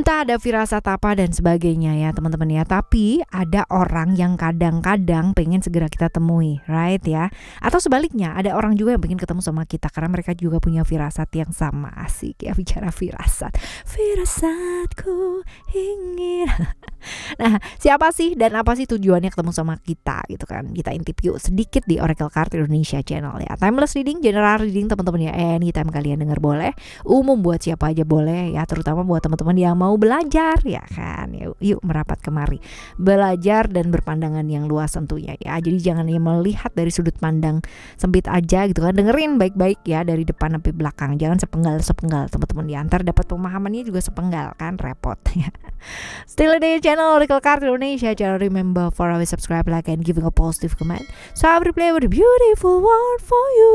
entah ada firasat apa dan sebagainya ya teman-teman ya. Tapi ada orang yang kadang-kadang pengen segera kita temui, right ya. Atau sebaliknya, ada orang juga yang pengen ketemu sama kita karena mereka juga punya firasat yang sama. Asik ya bicara firasat. Firasatku ingin. Nah, siapa sih dan apa sih tujuannya ketemu sama kita gitu kan? Kita intip yuk sedikit di Oracle Card Indonesia channel ya. Timeless reading, general reading teman-teman ya. Anytime kalian dengar boleh. Umum buat siapa aja boleh ya, terutama buat teman-teman yang mau belajar ya kan. Yuk merapat kemari. Belajar dan berpandangan yang luas tentunya ya. Jadi jangan hanya melihat dari sudut pandang sempit aja gitu kan. Dengerin baik-baik ya dari depan sampai belakang. Jangan sepenggal teman-teman ya. Ntar dapat pemahamannya juga sepenggal kan, repot ya. Still di channel Oracle Card Indonesia. Jangan remember for always subscribe, like, and giving a positive comment. So I will replay with a beautiful word for you.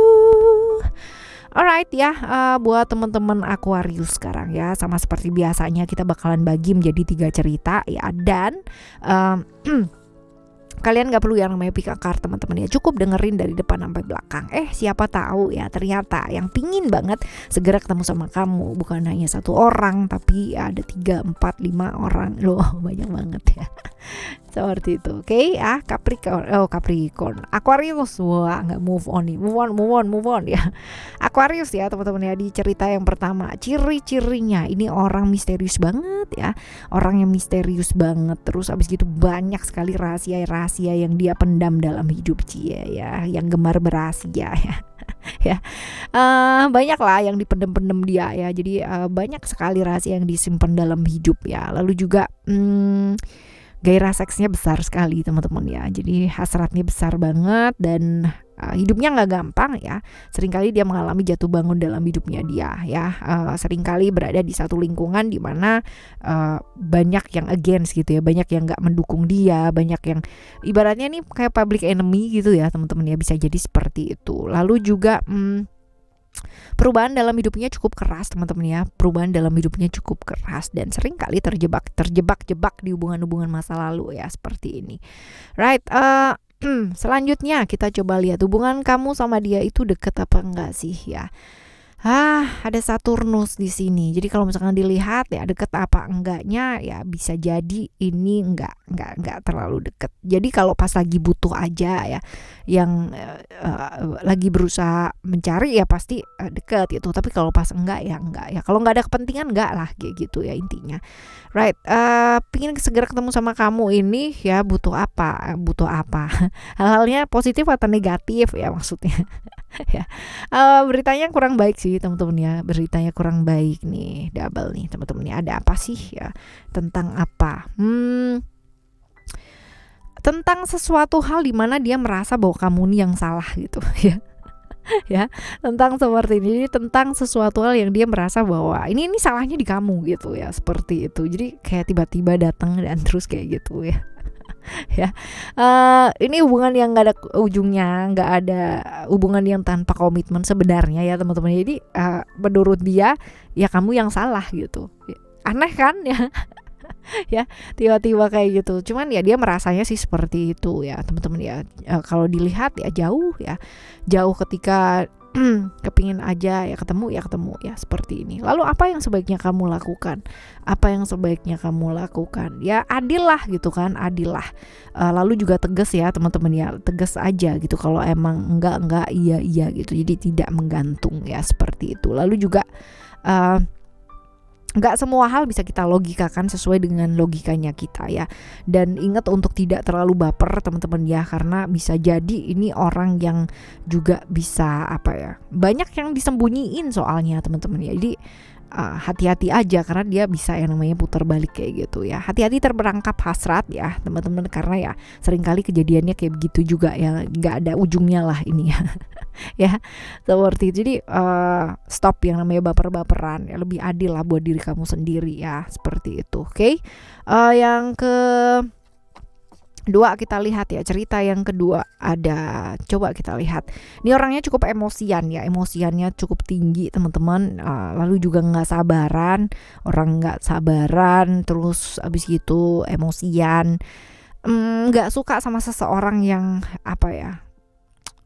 Alright ya, buat teman-teman Aquarius sekarang ya, sama seperti biasanya kita bakalan bagi menjadi 3 cerita ya. Dan kalian gak perlu yang namanya pick a card teman-teman ya. Cukup dengerin dari depan sampai belakang. Siapa tahu ya ternyata yang pingin banget segera ketemu sama kamu bukan hanya 1 orang, tapi ada 3, 4, 5 orang. Loh banyak banget ya. Seperti itu. Oke ya, Capricorn, Aquarius. Wah nggak move on ya. Aquarius ya teman-teman ya. Di cerita yang pertama, ciri-cirinya ini orang misterius banget ya. Orang yang misterius banget. Terus abis gitu banyak sekali rahasia yang dia pendam dalam hidup dia ya. Yang gemar berahasia ya. Ya, banyak lah yang dipendem-pendem dia ya. Jadi banyak sekali rahasia yang disimpan dalam hidup ya. Lalu juga gairah seksnya besar sekali teman-teman ya. Jadi hasratnya besar banget dan hidupnya nggak gampang ya. Seringkali dia mengalami jatuh bangun dalam hidupnya dia ya. Seringkali berada di satu lingkungan di mana banyak yang against gitu ya. Banyak yang nggak mendukung dia. Banyak yang ibaratnya nih kayak public enemy gitu ya teman-teman ya. Bisa jadi seperti itu. Lalu juga perubahan dalam hidupnya cukup keras teman-teman ya. Perubahan dalam hidupnya cukup keras dan sering kali terjebak di hubungan-hubungan masa lalu ya, seperti ini. Right, selanjutnya kita coba lihat hubungan kamu sama dia itu deket apa enggak sih ya. Ada Saturnus di sini. Jadi kalau misalkan dilihat ya deket apa enggaknya ya bisa jadi ini enggak terlalu deket. Jadi kalau pas lagi butuh aja ya, yang lagi berusaha mencari ya pasti deket gitu. Tapi kalau pas enggak ya enggak ya. Kalau enggak ada kepentingan enggak lah kayak gitu ya intinya. Right, pingin segera ketemu sama kamu ini ya butuh apa? Hal-halnya positif atau negatif ya maksudnya. Ya, beritanya kurang baik sih teman-teman ya. Beritanya kurang baik nih, double nih teman-teman ya. Ada apa sih ya? Tentang apa? Tentang sesuatu hal di mana dia merasa bahwa kamu nih yang salah gitu ya. Ya, tentang seperti ini, tentang sesuatu hal yang dia merasa bahwa ini salahnya di kamu gitu ya, seperti itu. Jadi kayak tiba-tiba datang dan terus kayak gitu ya. Ya, ini hubungan yang nggak ada ujungnya, nggak ada hubungan yang tanpa komitmen sebenarnya ya teman-teman. Jadi menurut dia ya kamu yang salah gitu. Aneh kan ya. Ya tiba-tiba kayak gitu. Cuman ya dia merasanya sih seperti itu ya teman-teman ya. Kalau dilihat ya jauh ketika kepingin aja ya ketemu ya seperti ini. Lalu apa yang sebaiknya kamu lakukan? Ya adil lah gitu kan, adil lah. Lalu juga tegas ya teman-teman ya, tegas aja gitu. Kalau emang enggak iya gitu. Jadi tidak menggantung ya seperti itu. Lalu juga nggak semua hal bisa kita logikakan sesuai dengan logikanya kita ya. Dan ingat untuk tidak terlalu baper teman-teman ya, karena bisa jadi ini orang yang juga bisa banyak yang disembunyiin soalnya teman-teman ya. Jadi hati-hati aja karena dia bisa yang namanya putar balik kayak gitu ya. Hati-hati terperangkap hasrat ya teman-teman, karena ya seringkali kejadiannya kayak begitu juga ya, nggak ada ujungnya lah ini ya. Ya seperti itu. Jadi stop yang namanya baper-baperan ya, lebih adil lah buat diri kamu sendiri ya, seperti itu. Oke. Yang kedua kita lihat ya, cerita yang kedua ada, coba kita lihat. Ini orangnya cukup emosiannya cukup tinggi teman-teman. Lalu juga nggak sabaran, terus abis gitu emosian, nggak suka sama seseorang yang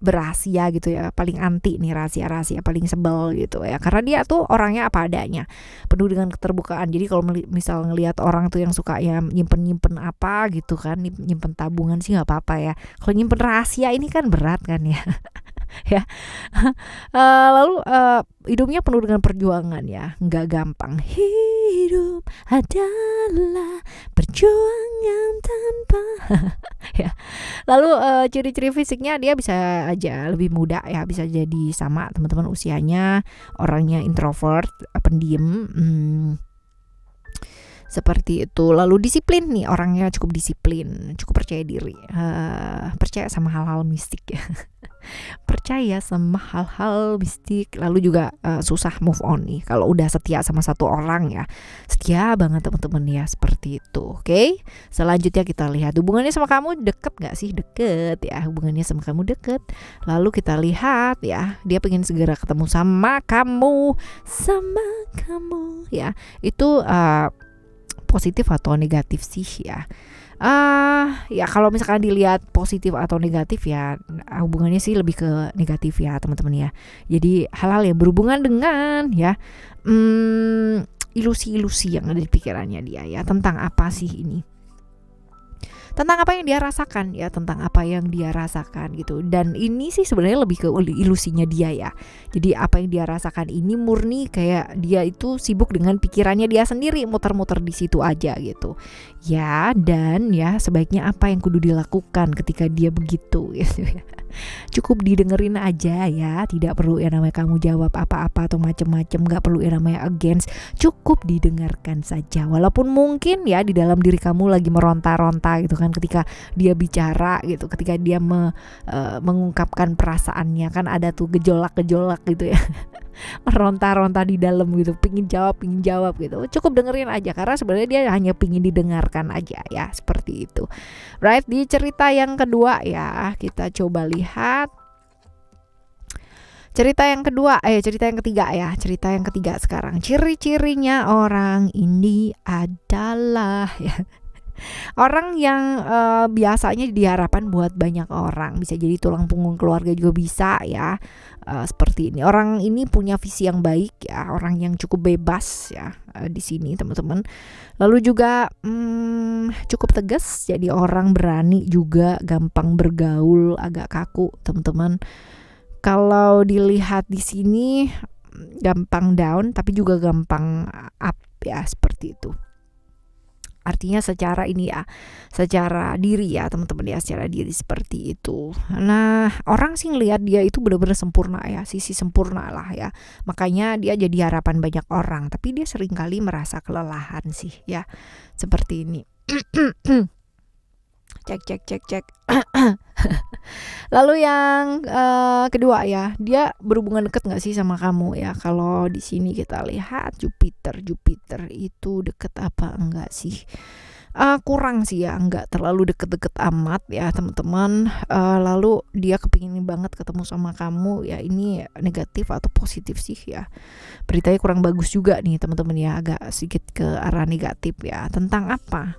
berasia gitu ya, paling anti nih rahasia-rahasia, paling sebel gitu ya, karena dia tuh orangnya apa adanya, penuh dengan keterbukaan. Jadi kalau misal ngelihat orang tuh yang suka ya nyimpen apa gitu kan, nyimpen tabungan sih nggak apa-apa ya, kalau nyimpen rahasia ini kan berat kan ya. Ya. Lalu hidupnya penuh dengan perjuangan ya, nggak gampang. Hidup adalah perjuangan tanpa ya. Lalu ciri-ciri fisiknya dia bisa aja lebih muda ya, bisa jadi sama teman-teman usianya, orangnya introvert, pendiam, seperti itu. Lalu disiplin nih, orangnya cukup disiplin, cukup percaya diri, percaya sama hal-hal mistik ya. Percaya sama hal-hal mistik. Lalu juga susah move on nih kalau udah setia sama satu orang ya, setia banget teman-teman ya, seperti itu. Oke, selanjutnya kita lihat hubungannya sama kamu deket gak sih? Deket ya, hubungannya sama kamu deket. Lalu kita lihat ya, dia pengen segera ketemu sama kamu ya. Itu positif atau negatif sih ya? Ya kalau misalkan dilihat positif atau negatif ya, hubungannya sih lebih ke negatif ya teman-teman ya. Jadi hal-hal yang berhubungan dengan ya ilusi-ilusi yang ada di pikirannya dia ya, tentang apa sih ini, tentang apa yang dia rasakan ya, tentang apa yang dia rasakan gitu. Dan ini sih sebenarnya lebih ke ilusinya dia ya. Jadi apa yang dia rasakan ini murni kayak dia itu sibuk dengan pikirannya dia sendiri, muter-muter di situ aja gitu. Ya, dan ya sebaiknya apa yang kudu dilakukan ketika dia begitu gitu ya. Cukup didengerin aja ya, tidak perlu yang namanya kamu jawab apa-apa atau macem-macem, gak perlu yang namanya against, cukup didengarkan saja. Walaupun mungkin ya di dalam diri kamu lagi meronta-ronta gitu kan ketika dia bicara gitu, ketika dia mengungkapkan perasaannya kan, ada tuh gejolak-gejolak gitu ya. Meronta-ronta di dalam gitu, pingin jawab gitu. Cukup dengerin aja karena sebenarnya dia hanya pingin didengarkan aja ya, seperti itu. Right, di cerita yang kedua ya, kita coba lihat cerita yang ketiga ya. Cerita yang ketiga sekarang. Ciri-cirinya orang ini adalah ya, orang yang biasanya diharapkan buat banyak orang, bisa jadi tulang punggung keluarga juga bisa ya, seperti ini. Orang ini punya visi yang baik ya, orang yang cukup bebas ya di sini teman-teman. Lalu juga cukup tegas, jadi orang berani juga, gampang bergaul, agak kaku teman-teman. Kalau dilihat di sini gampang down tapi juga gampang up ya, seperti itu. Artinya secara ini ya, secara diri ya teman-teman ya, secara diri seperti itu. Nah, orang sih ngelihat dia itu benar-benar sempurna ya, sisi sempurna lah ya. Makanya dia jadi harapan banyak orang, tapi dia seringkali merasa kelelahan sih ya, seperti ini. Cek. Lalu yang kedua ya, dia berhubungan dekat nggak sih sama kamu ya? Kalau di sini kita lihat Jupiter itu deket apa enggak sih? Kurang sih ya, nggak terlalu deket-deket amat ya teman-teman. Lalu dia kepingin banget ketemu sama kamu ya, ini negatif atau positif sih ya? Beritanya kurang bagus juga nih teman-teman ya, agak sedikit ke arah negatif ya. Tentang apa?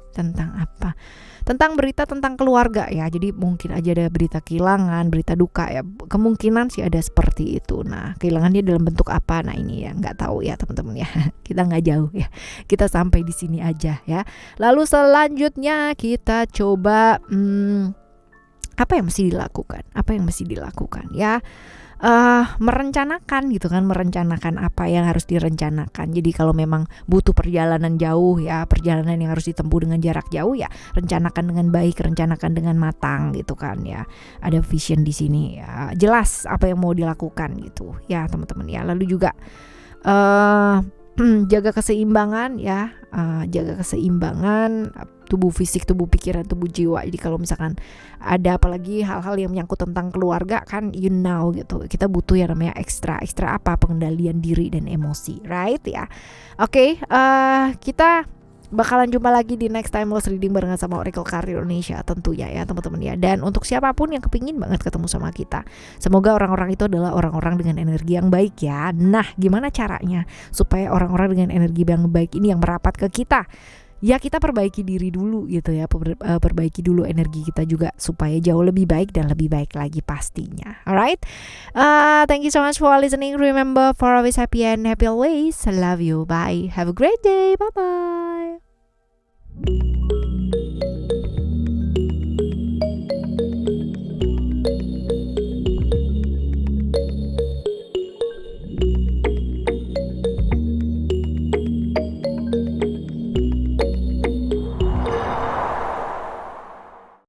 Tentang berita tentang keluarga ya. Jadi mungkin aja ada berita kehilangan, berita duka ya. Kemungkinan sih ada seperti itu. Nah, kehilangannya dalam bentuk apa? Nah, ini ya nggak tahu ya teman-teman ya. Kita nggak jauh ya. Kita sampai di sini aja ya. Lalu selanjutnya kita coba apa yang mesti dilakukan ya. Merencanakan gitu kan, merencanakan apa yang harus direncanakan. Jadi kalau memang butuh perjalanan jauh ya, perjalanan yang harus ditempuh dengan jarak jauh ya, rencanakan dengan baik, rencanakan dengan matang gitu kan ya. Ada vision di sini ya, jelas apa yang mau dilakukan gitu ya teman-teman ya. Lalu juga jaga keseimbangan ya, jaga keseimbangan tubuh fisik, tubuh pikiran, tubuh jiwa. Jadi kalau misalkan ada apalagi hal-hal yang menyangkut tentang keluarga kan, gitu, kita butuh yang namanya ekstra apa, pengendalian diri dan emosi, right ya. Oke, kita bakalan jumpa lagi di next timeless reading barengan sama Oracle Card Indonesia tentunya ya teman-teman ya. Dan untuk siapapun yang kepingin banget ketemu sama kita, semoga orang-orang itu adalah orang-orang dengan energi yang baik ya. Nah, gimana caranya supaya orang-orang dengan energi yang baik ini yang merapat ke kita, ya kita perbaiki diri dulu gitu ya, perbaiki dulu energi kita juga supaya jauh lebih baik dan lebih baik lagi pastinya. Alright, thank you so much for listening. Remember, for always happy and happy always. I love you. Bye. Have a great day. Bye bye.